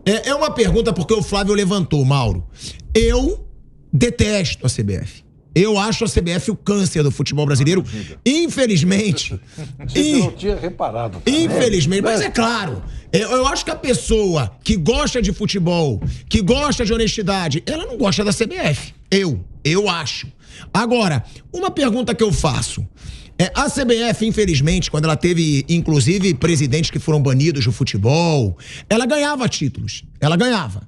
É uma pergunta porque o Flávio levantou, Mauro. Eu detesto a CBF. Eu acho a CBF o câncer do futebol brasileiro. Infelizmente. Eu não tinha reparado. Infelizmente, mas é claro. Eu acho que a pessoa que gosta de futebol, que gosta de honestidade, ela não gosta da CBF. Eu acho. Agora, uma pergunta que eu faço. A CBF, infelizmente, quando ela teve, inclusive, presidentes que foram banidos do futebol, ela ganhava títulos. Ela ganhava.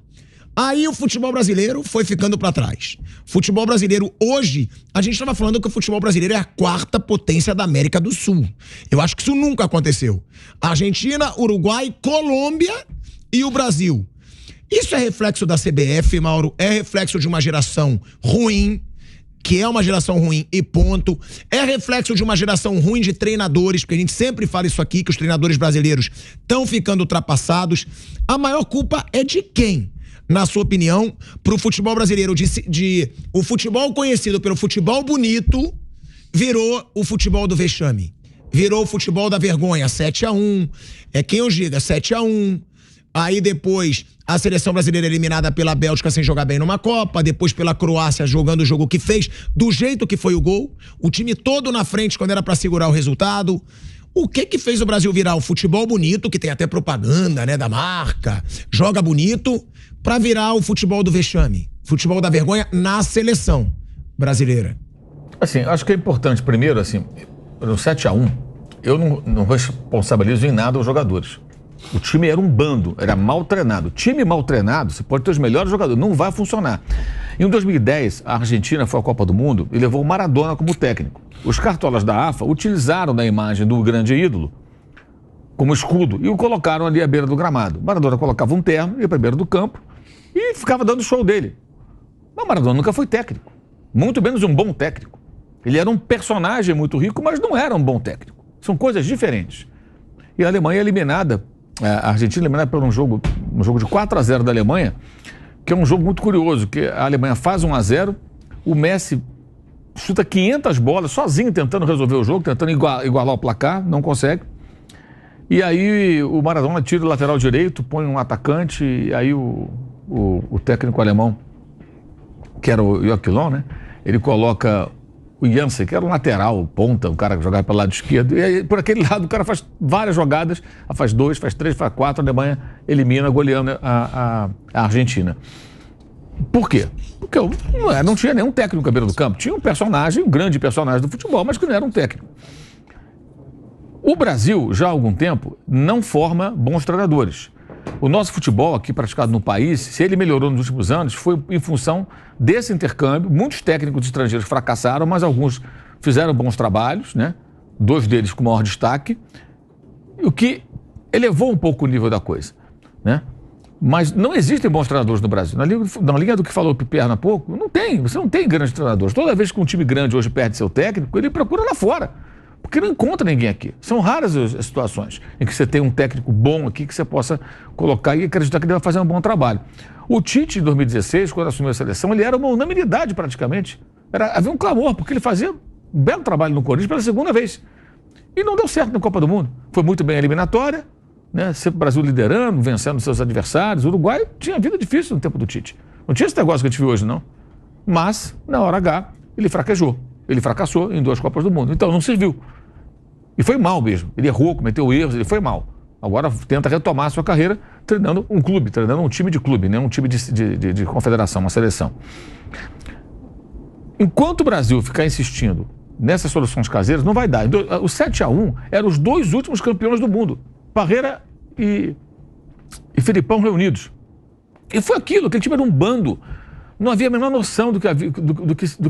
Aí o futebol brasileiro foi ficando pra trás. Futebol brasileiro, hoje, a gente estava falando que o futebol brasileiro é a quarta potência da América do Sul. Eu acho que isso nunca aconteceu. Argentina, Uruguai, Colômbia e o Brasil. Isso é reflexo da CBF, Mauro? É reflexo de uma geração ruim, que é uma geração ruim e ponto. É reflexo de uma geração ruim de treinadores, porque a gente sempre fala isso aqui, que os treinadores brasileiros estão ficando ultrapassados. A maior culpa é de quem, na sua opinião, pro futebol brasileiro? O futebol conhecido pelo futebol bonito virou o futebol do vexame. Virou o futebol da vergonha, 7-1. Quem eu diga, 7-1. Aí depois a seleção brasileira eliminada pela Bélgica sem jogar bem numa Copa, depois pela Croácia jogando o jogo que fez, do jeito que foi o gol, o time todo na frente quando era pra segurar o resultado. O que fez o Brasil virar o futebol bonito, que tem até propaganda, né, da marca, joga bonito, pra virar o futebol do vexame, futebol da vergonha na seleção brasileira? Assim, acho que é importante, primeiro, assim, no 7-1, eu não responsabilizo em nada os jogadores. O time era um bando, era mal treinado. Time mal treinado, você pode ter os melhores jogadores, não vai funcionar. Em 2010, a Argentina foi à Copa do Mundo e levou o Maradona como técnico. Os cartolas da AFA utilizaram da imagem do grande ídolo como escudo e o colocaram ali à beira do gramado. Maradona colocava um terno, ia para a beira do campo e ficava dando o show dele. Mas Maradona nunca foi técnico, muito menos um bom técnico. Ele era um personagem muito rico, mas não era um bom técnico. São coisas diferentes. E a Alemanha é eliminada, a Argentina é eliminada por um jogo de 4-0 da Alemanha, que é um jogo muito curioso, que a Alemanha faz 1-0, o Messi chuta 500 bolas sozinho tentando resolver o jogo, tentando igualar o placar, não consegue. E aí o Maradona tira o lateral direito, põe um atacante, e aí o técnico alemão, que era o Joachim Löw, né? Ele coloca o Jansen, que era um lateral, ponta, o cara que jogava pelo lado esquerdo, e aí, por aquele lado o cara faz várias jogadas, faz 2, faz 3, faz 4, a Alemanha elimina, goleando a Argentina. Por quê? Porque não tinha nenhum técnico à beira do campo, tinha um personagem, um grande personagem do futebol, mas que não era um técnico. O Brasil, já há algum tempo, não forma bons treinadores. O nosso futebol aqui praticado no país, se ele melhorou nos últimos anos, foi em função desse intercâmbio. Muitos técnicos estrangeiros fracassaram, mas alguns fizeram bons trabalhos, né? 2 deles com maior destaque, o que elevou um pouco o nível da coisa, né? Mas não existem bons treinadores no Brasil. Na linha do que falou o Piperno há pouco, você não tem grandes treinadores. Toda vez que um time grande hoje perde seu técnico, ele procura lá fora, porque não encontra ninguém aqui. São raras as situações em que você tem um técnico bom aqui que você possa colocar e acreditar que ele vai fazer um bom trabalho. O Tite, em 2016, quando assumiu a seleção, ele era uma unanimidade praticamente. Havia um clamor, porque ele fazia um belo trabalho no Corinthians pela segunda vez. E não deu certo na Copa do Mundo. Foi muito bem a eliminatória, né? Sempre o Brasil liderando, vencendo seus adversários. O Uruguai tinha vida difícil no tempo do Tite. Não tinha esse negócio que a gente viu hoje, não. Mas, na hora H, ele fraquejou. Ele fracassou em 2 Copas do Mundo. Então, não serviu. E foi mal mesmo. Ele errou, cometeu erros, ele foi mal. Agora tenta retomar a sua carreira treinando um clube, treinando um time de clube, né? Um time de confederação, uma seleção. Enquanto o Brasil ficar insistindo nessas soluções caseiras, não vai dar. O 7-1 eram os 2 últimos campeões do mundo. Parreira e Filipão reunidos. E foi aquilo, aquele time era um bando. Não havia a menor noção do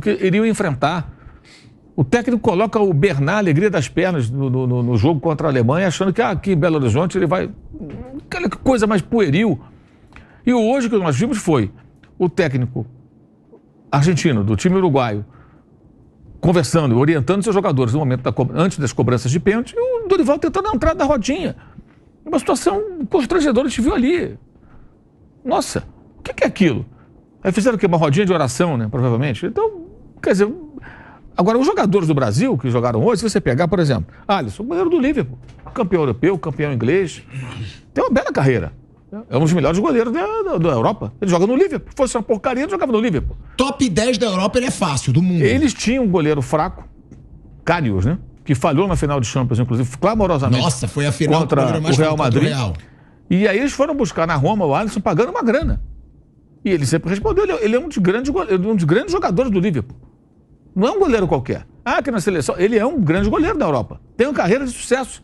que iriam enfrentar. O técnico coloca o Bernat, alegria das pernas, no jogo contra a Alemanha, achando que aqui em Belo Horizonte ele vai... Aquela coisa mais pueril. E hoje o que nós vimos foi o técnico argentino, do time uruguaio, conversando, orientando seus jogadores no momento antes das cobranças de pênalti, e o Dorival tentando entrar da rodinha. Uma situação constrangedora, a gente viu ali. Nossa, o que é aquilo? Aí fizeram o quê? Uma rodinha de oração, né? Provavelmente. Então, quer dizer... Agora, os jogadores do Brasil que jogaram hoje, se você pegar, por exemplo, Alisson, goleiro do Liverpool, campeão europeu, campeão inglês, tem uma bela carreira. É um dos melhores goleiros da Europa. Ele joga no Liverpool. Se fosse uma porcaria, ele jogava no Liverpool. Top 10 da Europa, ele é fácil, do mundo. Eles tinham um goleiro fraco, Karius, né? Que falhou na final de Champions, inclusive, clamorosamente. Nossa, foi a final contra o Real Madrid. E aí eles foram buscar na Roma o Alisson pagando uma grana. E ele sempre respondeu, ele é um dos grandes jogadores do Liverpool. Não é um goleiro qualquer. Que na seleção, ele é um grande goleiro da Europa. Tem uma carreira de sucesso.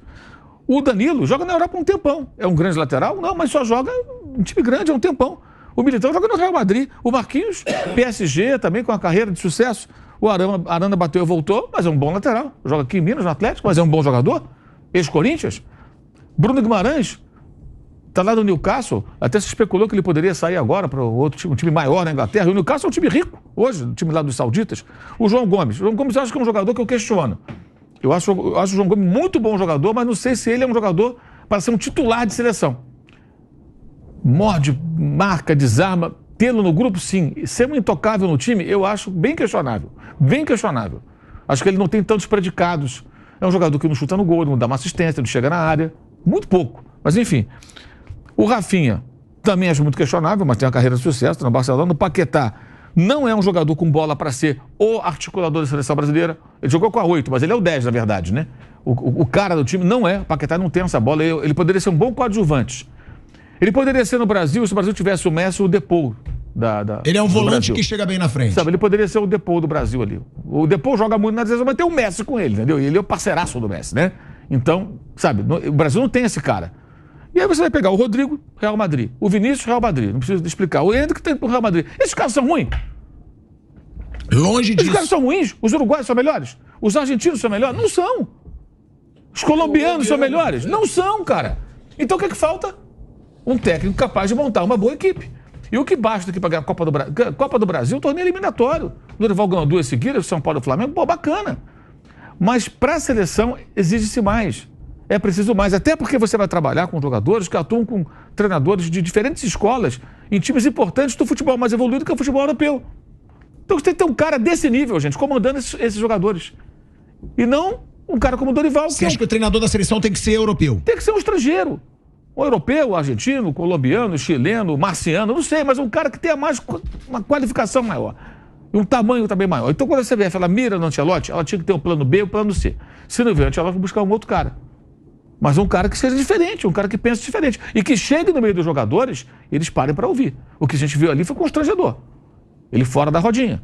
O Danilo joga na Europa há um tempão. É um grande lateral? Não, mas só joga um time grande há um tempão. O Militão joga no Real Madrid. O Marquinhos, PSG, também com uma carreira de sucesso. O Arana bateu e voltou, mas é um bom lateral. Joga aqui em Minas, no Atlético, mas é um bom jogador. Ex-Corinthians. Bruno Guimarães está lá no Newcastle. Até se especulou que ele poderia sair agora para outro time, um time maior na Inglaterra. E o Newcastle é um time rico hoje, o time lá dos sauditas. O João Gomes. O João Gomes eu acho que é um jogador que eu questiono. Eu acho o João Gomes muito bom jogador, mas não sei se ele é um jogador para ser um titular de seleção. Morde, marca, desarma. Tê-lo no grupo, sim. Ser um intocável no time, eu acho bem questionável. Bem questionável. Acho que ele não tem tantos predicados. É um jogador que não chuta no gol, não dá uma assistência, não chega na área. Muito pouco. Mas, enfim. O Rafinha, também acho muito questionável, mas tem uma carreira de sucesso, tá no Barcelona. O Paquetá não é um jogador com bola para ser o articulador da seleção brasileira. Ele jogou com a 8, mas ele é o 10, na verdade, né? O cara do time não é. O Paquetá não tem essa bola. Ele poderia ser um bom coadjuvante. Ele poderia ser no Brasil, se o Brasil tivesse o Messi ou o Depou. Ele é um volante que chega bem na frente. Sabe, ele poderia ser o Depou do Brasil ali. O Depou joga muito na seleção, mas tem o Messi com ele, entendeu? E ele é o parceiraço do Messi, né? Então, sabe, o Brasil não tem esse cara. E aí você vai pegar o Rodrigo, Real Madrid. O Vinícius, Real Madrid. Não preciso explicar. O Hendrick tem pro Real Madrid. Esses caras são ruins. Longe disso. Esses caras são ruins. Os uruguaios são melhores. Os argentinos são melhores. Não são. Os colombianos são melhores. Não são, cara. Então o que é que falta? Um técnico capaz de montar uma boa equipe. E o que basta aqui para ganhar a Copa do Brasil? Copa do Brasil, torneio eliminatório. O Dorival ganhou 2 seguidas, São Paulo e Flamengo. Pô, bacana. Mas para a seleção exige-se mais. É preciso mais, até porque você vai trabalhar com jogadores que atuam com treinadores de diferentes escolas em times importantes do futebol mais evoluído que é o futebol europeu. Então você tem que ter um cara desse nível, gente, comandando esses jogadores. E não um cara como o Dorival. Você acha que o treinador da seleção tem que ser europeu? Tem que ser um estrangeiro. Um europeu, um argentino, um colombiano, um chileno, um marciano, não sei, mas um cara que tenha uma qualificação maior. E um tamanho também maior. Então quando a CBF ela mira no Ancelotti, ela tinha que ter um plano B e um plano C. Se não vier o Ancelotti, vai buscar um outro cara. Mas um cara que seja diferente, um cara que pense diferente. E que chegue no meio dos jogadores, eles parem para ouvir. O que a gente viu ali foi constrangedor. Ele fora da rodinha.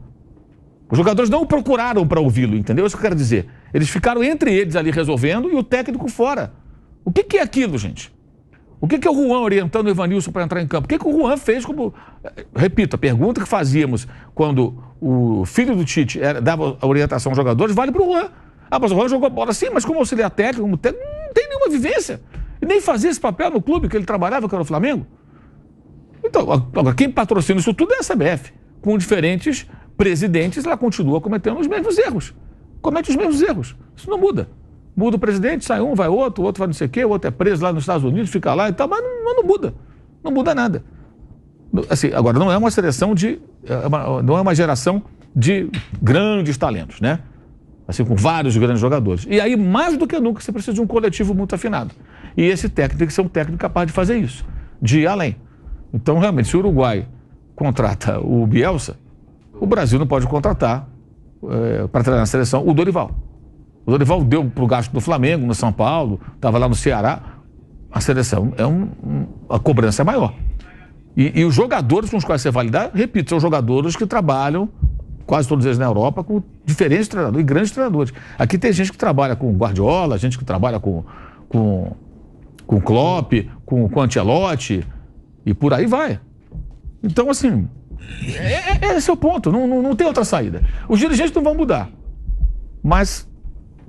Os jogadores não o procuraram para ouvi-lo, entendeu? Isso que eu quero dizer. Eles ficaram entre eles ali resolvendo e o técnico fora. O que é aquilo, gente? O que é o Juan orientando o Evanilson para entrar em campo? O que o Juan fez como... Repito, a pergunta que fazíamos quando o filho do Tite dava a orientação aos jogadores vale para o Juan. Mas o Juan jogou bola sim, mas como auxiliar técnico, como técnico, não tem nenhuma vivência. E nem fazia esse papel no clube que ele trabalhava, que era o Flamengo. Então, agora, quem patrocina isso tudo é a CBF. Com diferentes presidentes, ela continua cometendo os mesmos erros. Comete os mesmos erros. Isso não muda. Muda o presidente, sai um, vai outro, o outro vai não sei o quê, o outro é preso lá nos Estados Unidos, fica lá e tal, mas não muda. Não muda nada. Assim, agora, não é uma seleção não é uma geração de grandes talentos, né? Assim, com vários grandes jogadores. E aí, mais do que nunca, você precisa de um coletivo muito afinado. E esse técnico tem que ser um técnico capaz de fazer isso, de ir além. Então, realmente, se o Uruguai contrata o Bielsa, o Brasil não pode contratar para treinar a seleção o Dorival. O Dorival deu para o gasto do Flamengo, no São Paulo, estava lá no Ceará. A seleção, a cobrança é maior. E os jogadores com os quais você vai lidar, repito, são jogadores que trabalham, quase todos eles na Europa, com diferentes treinadores, e grandes treinadores. Aqui tem gente que trabalha com Guardiola, gente que trabalha com Klopp, com Ancelotti, e por aí vai. Então, assim, esse é o ponto, não tem outra saída. Os dirigentes não vão mudar, mas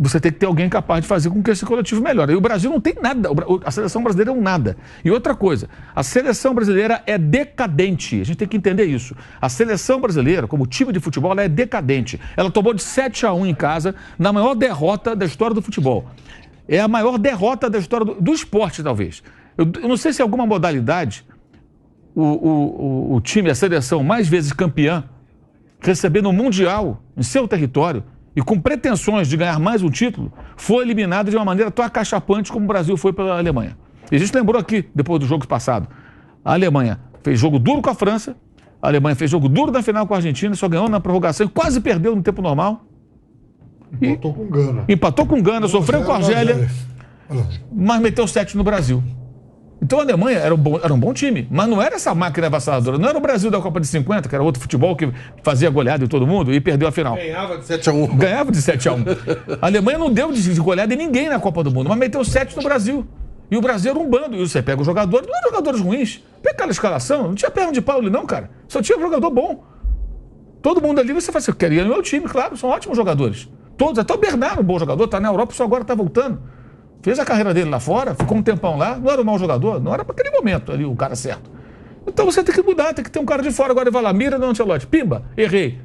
você tem que ter alguém capaz de fazer com que esse coletivo melhore. E o Brasil não tem nada, a seleção brasileira é um nada. E outra coisa, a seleção brasileira é decadente, a gente tem que entender isso. A seleção brasileira, como time de futebol, ela é decadente. Ela tomou de 7-1 em casa, na maior derrota da história do futebol. É a maior derrota da história do esporte, talvez. Eu não sei se em alguma modalidade o time, a seleção mais vezes campeã, recebendo um Mundial em seu território, e com pretensões de ganhar mais um título, foi eliminado de uma maneira tão acachapante como o Brasil foi pela Alemanha. E a gente lembrou aqui, depois do jogo passado, A Alemanha fez jogo duro com a França, a Alemanha fez jogo duro na final com a Argentina, só ganhou na prorrogação e quase perdeu no tempo normal. Empatou com Gana. Empatou com Gana, sofreu com a Argélia, mas meteu 7 no Brasil. Então a Alemanha era um bom time, mas não era essa máquina avassaladora. Não era o Brasil da Copa de 50, que era outro futebol que fazia goleada em todo mundo e perdeu a final. Ganhava de 7-1. Ganhava de 7-1. A Alemanha não deu de goleada em ninguém na Copa do Mundo, mas meteu 7 no Brasil. E o Brasil era um bando. E você pega os jogadores, não eram jogadores ruins. Pega aquela escalação, não tinha perna de pau ali não, cara. Só tinha um jogador bom. Todo mundo ali, você fala assim, eu queria no meu time, claro, são ótimos jogadores. Todos, até o Bernardo, um bom jogador, tá na Europa, só agora tá voltando. Fez a carreira dele lá fora, ficou um tempão lá, não era um mau jogador, não era para aquele momento ali o cara certo. Então você tem que mudar, tem que ter um cara de fora. Agora ele vai lá, mira no Ancelotti, pimba, errei.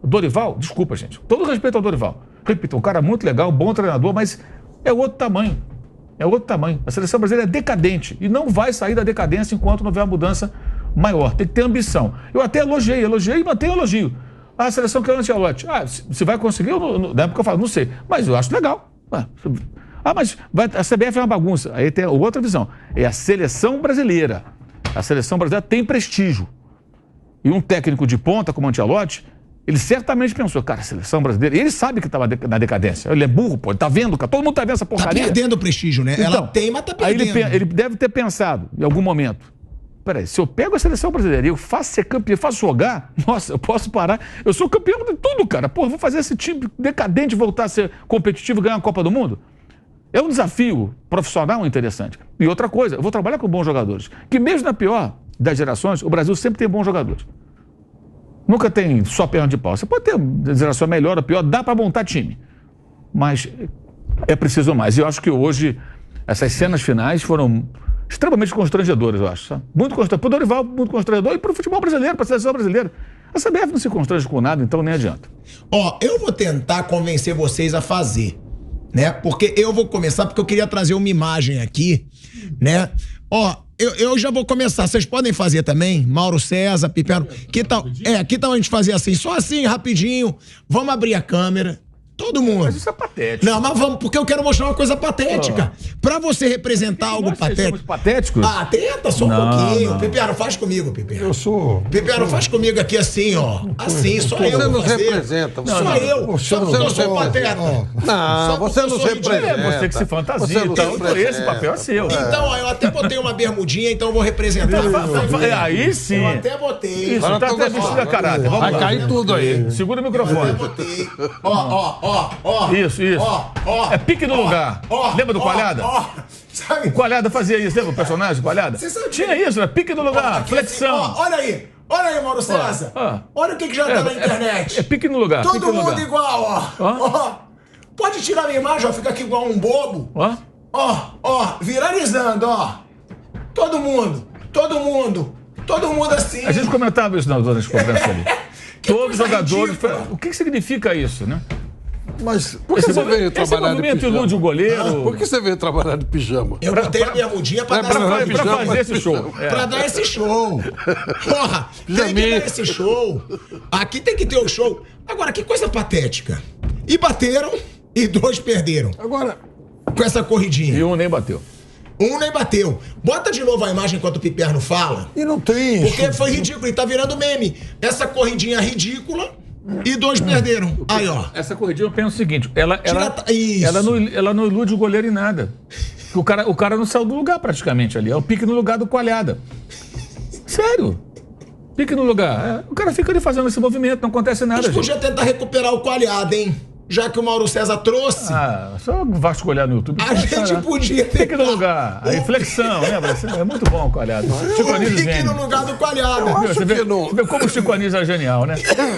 Dorival, desculpa, gente, todo respeito ao Dorival. Repito, um cara muito legal, bom treinador, mas é outro tamanho. É outro tamanho. A seleção brasileira é decadente e não vai sair da decadência enquanto não houver uma mudança maior. Tem que ter ambição. Eu até elogiei e mantenho elogio. A seleção quer o Ancelotti. Se vai conseguir, na época eu falo, não sei, mas eu acho legal. Mas a CBF é uma bagunça. Aí tem outra visão. É a seleção brasileira. A seleção brasileira tem prestígio. E um técnico de ponta como o Ancelotti, ele certamente pensou, cara, a seleção brasileira... E ele sabe que estava na decadência. Ele é burro, pô. Ele tá vendo, cara. Todo mundo tá vendo essa porcaria. Tá perdendo o prestígio, né? Então, ela tem, mas tá perdendo. Aí ele deve ter pensado, em algum momento, peraí, se eu pego a seleção brasileira e eu faço ser campeão, faço jogar, nossa, eu posso parar. Eu sou campeão de tudo, cara. Pô, vou fazer esse time decadente voltar a ser competitivo e ganhar a Copa do Mundo? É um desafio profissional interessante. E outra coisa, eu vou trabalhar com bons jogadores. Que mesmo na pior das gerações, o Brasil sempre tem bons jogadores. Nunca tem só perna de pau. Você pode ter uma geração melhor ou pior, dá para montar time. Mas é preciso mais. E eu acho que hoje, essas cenas finais foram extremamente constrangedoras, eu acho. Sabe? Muito constrangedor. Para o Dorival, muito constrangedor. E para o futebol brasileiro, para a seleção brasileira. A CBF não se constrange com nada, então nem adianta. Eu vou tentar convencer vocês a fazer, né? Porque eu vou começar, porque eu queria trazer uma imagem aqui, né? Eu já vou começar. Vocês podem fazer também? Mauro César, Piperno. Que tal a gente fazer assim? Só assim, rapidinho. Vamos abrir a câmera. Todo mundo. Mas isso é patético. Não, mas vamos, porque eu quero mostrar uma coisa patética. Pra você representar algo patético. Patéticos? Tenta só um pouquinho. Piperno, faz comigo, Piperno. Eu sou... Piperno, faz comigo aqui assim, ó. Assim, só eu. Você vou nos fazer. representa. Só eu. Você Só não porque eu sou representa. pateta. Não, você nos representa. É você que se fantasia. Então, esse papel é seu. Então, eu até botei uma bermudinha, então eu vou representar. Aí sim. Eu até botei. Isso, tá até vestido a caráter. Vamos Vai lá. cair tudo aí. Segura o microfone. Botei. Ó. Isso. É pique no lugar. Lembra do Coalhada? Sabe? O Coalhada fazia isso, lembra o personagem do Coalhada? Você sabe- Tinha isso, né? Pique no lugar, Aqui, flexão. assim, olha aí, Mauro César. Olha o que já tá na internet. É pique no lugar. Todo pique no mundo lugar. igual, ó. Pode tirar minha imagem, ó. Fica aqui igual um bobo. Ó, viralizando, ó. Todo mundo assim. A gente comentava isso nas outras conversas ali. Todos os coisa jogadores. ridícula. O que significa isso, né? Mas Por que você veio Esse trabalhar de movimento pijama? ilude o goleiro. Por que você veio trabalhar de pijama? Eu botei a bermudinha pra dar pra- essa Pra fazer esse show. Pra dar esse show. Porra, tem que Pijaminha. dar esse show. Aqui tem que ter o show. Agora, que coisa patética. E bateram e 2 perderam. agora, Com essa corridinha. E um nem bateu. Um nem bateu. Bota de novo a imagem enquanto o Piperno fala. e não tem... Porque foi ridículo e tá virando meme. Essa corridinha ridícula e 2 perderam. Aí, ó. Essa corridinha eu penso o seguinte: ela Isso. não ilude o goleiro em nada. O cara não saiu do lugar praticamente ali. É o pique no lugar do Coalhada. Sério. Pique no lugar. O cara fica ali fazendo esse movimento, não acontece A nada, gente gente. podia tentar recuperar o Coalhada, hein? Já que o Mauro César trouxe. Só vasculhar no YouTube. A gente podia ter. Pique no lugar. Aí, flexão, lembra? É muito bom o Coalhada. Chico Um Anísio pique gênio. no lugar do Coalhada. Você vê, que não. você vê como o Chico Anísio é genial, né?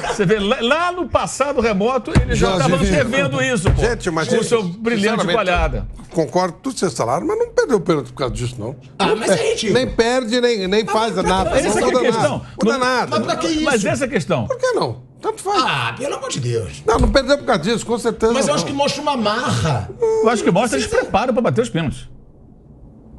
Você vê, lá no passado remoto, ele já estava Jorge, escrevendo isso, pô. Gente, mas com o seu brilhante sinceramente, Coalhada. Concordo com tudo que vocês falaram, mas não perdeu o pênalti por causa disso, não. Mas é ridículo. Nem perde, nem faz nada. Essa Não que é a muda questão. nada. Muda nada. Mas pra que isso? Mas essa questão. Por que não? Tanto faz. Pelo amor de Deus. Não perdeu por causa disso, com certeza. Mas eu não. acho que mostra uma marra. Eu acho que mostra eles preparam para bater os pênaltis.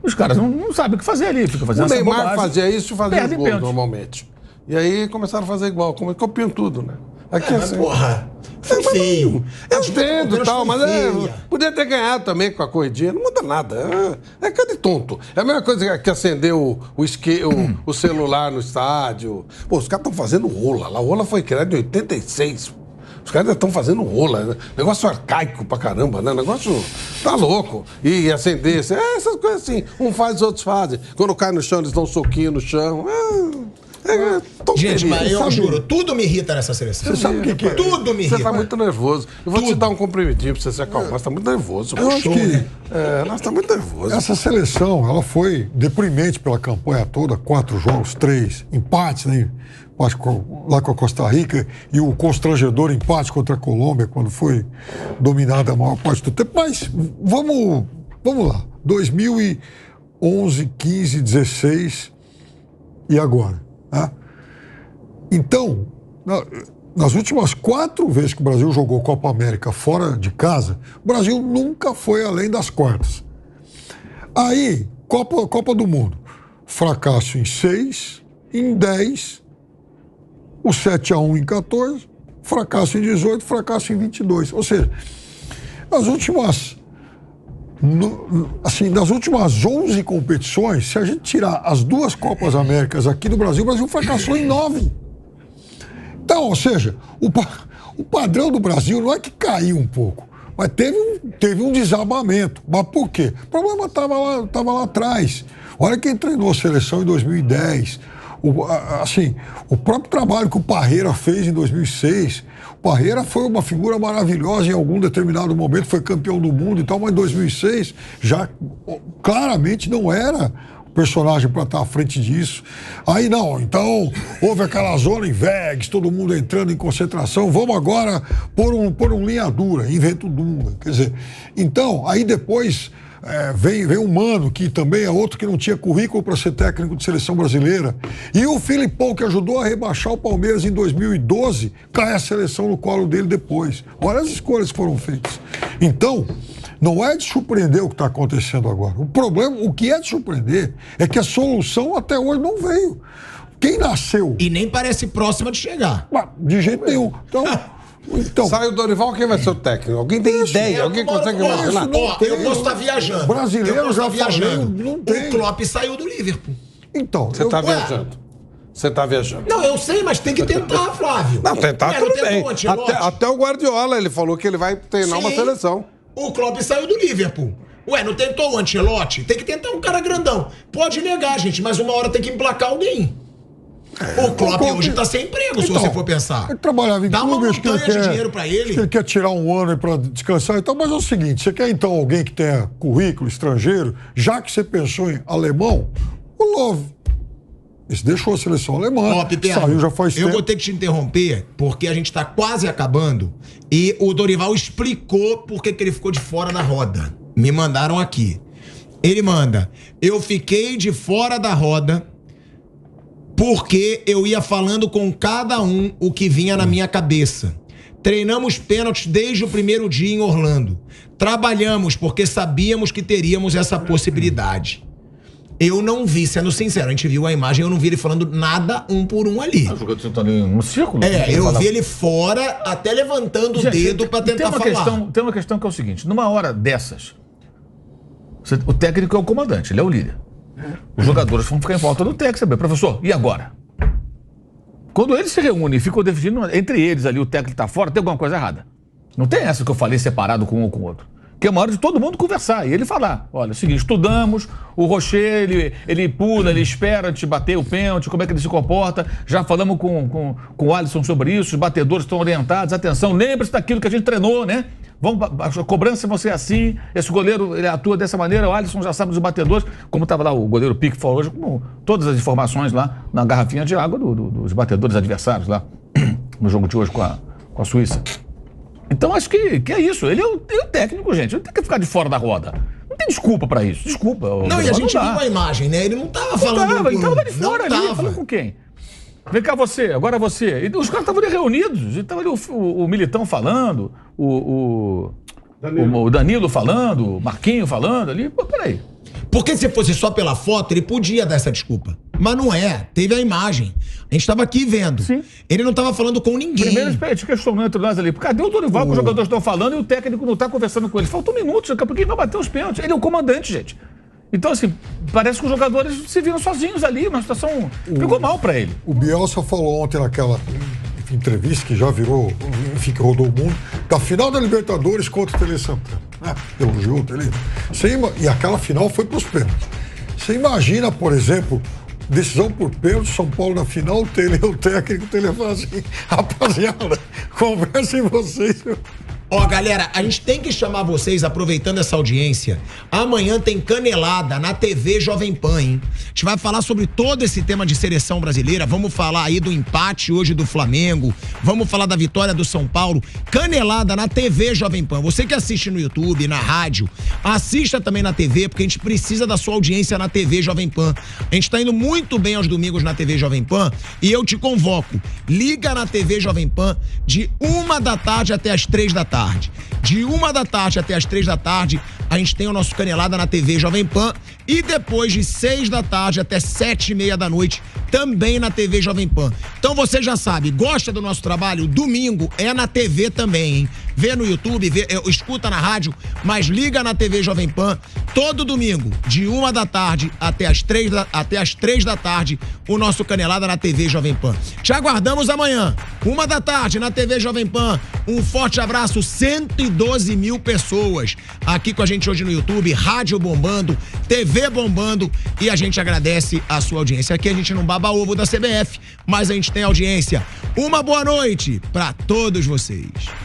Os caras não sabem o que fazer ali. Fica fazendo O essa Neymar bobagem. fazia isso e fazia Perde gol pênalti. normalmente. E aí começaram a fazer igual, copiam tudo, né? Aqui Mas, assim. porra, Foi feio. Eu entendo e tal, foi mas feia. podia ter ganhado também com a corridinha. Não muda nada. É cara de tonto. É a mesma coisa que acender o celular no estádio. Pô, os caras estão fazendo rola. A rola foi criada em 86. Os caras ainda estão fazendo rola. Né? Negócio arcaico pra caramba, né? Negócio tá louco. E acender, essas coisas assim. Um faz, outros fazem. Quando cai no chão, eles dão um soquinho no chão. Gente, mas eu sabe? juro, tudo me irrita nessa seleção. Você sabe o que é? Tudo me irrita. Você tá muito nervoso. Eu vou te dar um comprimidinho pra você se acalmar. Você tá muito nervoso. Eu acho que nós tá muito nervoso. essa seleção, ela foi deprimente pela campanha toda, 4 jogos, 3 empates, né? Empate lá com a Costa Rica e o constrangedor empate contra a Colômbia, quando foi dominada a maior parte do tempo. Mas vamos lá. 2011, 15, 16 e agora? Né? Então, nas últimas 4 vezes que o Brasil jogou Copa América fora de casa, o Brasil nunca foi além das quartas. Aí, Copa do Mundo, fracasso em 6, em 10, o 7-1 em 14, fracasso em 18, fracasso em 22. Ou seja, nas últimas 11 competições, se a gente tirar as 2 Copas Américas aqui no Brasil, o Brasil fracassou em 9. Então, ou seja, o padrão do Brasil não é que caiu um pouco, mas teve um desabamento. Mas por quê? O problema estava lá atrás. Olha quem treinou a seleção em 2010. O próprio trabalho que o Parreira fez em 2006. O Parreira foi uma figura maravilhosa em algum determinado momento, foi campeão do mundo e tal, mas em 2006 já claramente não era o personagem para estar à frente disso. Aí não, então houve aquela zona em Vegas, todo mundo entrando em concentração, vamos agora pôr um linha dura, inventa o Dunga. Quer dizer, então, aí depois vem um Mano, que também é outro que não tinha currículo para ser técnico de seleção brasileira. E o Filipão, que ajudou a rebaixar o Palmeiras em 2012, cai a seleção no colo dele depois. Olha as escolhas que foram feitas. Então, não é de surpreender o que está acontecendo agora. O problema, o que é de surpreender, é que a solução até hoje não veio. Quem nasceu... E nem parece próxima de chegar. De jeito nenhum. Então, sai o Dorival, quem vai ser o técnico? Alguém tem ideia? Alguém consegue imaginar? Eu posso estar viajando. Brasileiro já viajando. Não tem. O Klopp saiu do Liverpool. Então, Você tá viajando. Você tá viajando. Não, eu sei, mas tem que tentar, Flávio. Não, tentar tudo bem. Ancelotti. Até o Guardiola, ele falou que ele vai treinar uma seleção. O Klopp saiu do Liverpool. Ué, não tentou o Ancelotti? Tem que tentar um cara grandão. Pode negar, gente, mas uma hora tem que emplacar alguém. O Klopp hoje tá sem emprego, se você for pensar. Ele trabalhava em Dá uma clube, montanha de dinheiro pra ele. Ele quer tirar um ano para descansar e tal, mas é o seguinte, você quer então alguém que tenha currículo estrangeiro, já que você pensou em alemão, o Love. Esse deixou a seleção alemã, saiu já faz tempo. Eu vou ter que te interromper, porque a gente tá quase acabando, e o Dorival explicou por que ele ficou de fora da roda. Me mandaram aqui. Ele manda, eu fiquei de fora da roda porque eu ia falando com cada um o que vinha na minha cabeça. Treinamos pênaltis desde o primeiro dia em Orlando. Trabalhamos porque sabíamos que teríamos essa possibilidade. Eu não vi, sendo sincero, a gente viu a imagem, eu não vi ele falando nada um por um ali. O jogador tá ali no círculo? Eu vi ele fora, até levantando o dedo pra tentar falar. Tem uma questão que é o seguinte, numa hora dessas, o técnico é o comandante, ele é o líder. Os jogadores vão ficar em volta do técnico, saber, professor, e agora? Quando eles se reúnem e ficam definindo, entre eles ali, o técnico está fora, tem alguma coisa errada. Não tem essa que eu falei separado com um ou com o outro. Que é uma hora de todo mundo conversar e ele falar, olha, é o seguinte, estudamos, o Rocher, ele pula, ele espera antes de bater o pênalti, como é que ele se comporta, já falamos com o Alisson sobre isso, os batedores estão orientados, atenção, lembre-se daquilo que a gente treinou, né? A cobrança vai ser assim, esse goleiro ele atua dessa maneira, o Alisson já sabe dos batedores, como estava lá o goleiro Pique falou hoje, com todas as informações lá na garrafinha de água dos batedores adversários lá, no jogo de hoje com a Suíça. Então acho que é isso, ele é o técnico, gente, ele tem que ficar de fora da roda. Não tem desculpa pra isso, desculpa. Não, e a gente viu a imagem, né? Ele não tava falando... Ele tava lá de fora ali, falando com quem? Vem cá você, agora você. E os caras estavam ali reunidos, estava ali o Militão falando, o Danilo falando, o Marquinho falando ali. Pô, peraí. Porque se fosse só pela foto, ele podia dar essa desculpa. Mas não é. Teve a imagem. A gente tava aqui vendo. Sim. Ele não tava falando com ninguém. Primeiro, a gente questionou entre nós ali. Cadê o Dorival que os jogadores estão falando e o técnico não tá conversando com ele? Faltam minutos, porque ele vai bater os pênaltis. Ele é o comandante, gente. Então, assim, parece que os jogadores se viram sozinhos ali. Uma situação pegou mal pra ele. O Bielsa falou ontem naquela entrevista que já virou, enfim, que rodou o mundo, da final da Libertadores contra o Tele Santana. Elogiou o Tele. E aquela final foi pros pênaltis. Você imagina, por exemplo, decisão por pênalti, São Paulo na final, o técnico, o Tele fala assim, rapaziada, conversem vocês. Ó, galera, a gente tem que chamar vocês, aproveitando essa audiência. Amanhã tem Canelada na TV Jovem Pan, hein? A gente vai falar sobre todo esse tema de seleção brasileira. Vamos falar aí do empate hoje do Flamengo. Vamos falar da vitória do São Paulo. Canelada na TV Jovem Pan. Você que assiste no YouTube, na rádio, assista também na TV, porque a gente precisa da sua audiência na TV Jovem Pan. A gente tá indo muito bem aos domingos na TV Jovem Pan e eu te convoco. Liga na TV Jovem Pan de 1h até as 3h. De 1h até as 3h, a gente tem o nosso Canelada na TV Jovem Pan e depois de 6h até 7h30, também na TV Jovem Pan. Então você já sabe, gosta do nosso trabalho? Domingo é na TV também, hein? Vê no YouTube, escuta na rádio, mas liga na TV Jovem Pan todo domingo, de 1h até as 3h, o nosso Canelada na TV Jovem Pan. Te aguardamos amanhã, 1h na TV Jovem Pan. Um forte abraço, 112 mil pessoas aqui com a gente hoje no YouTube, rádio bombando, TV bombando, e a gente agradece a sua audiência. Aqui a gente não baba ovo da CBF, mas a gente tem audiência. Uma boa noite pra todos vocês.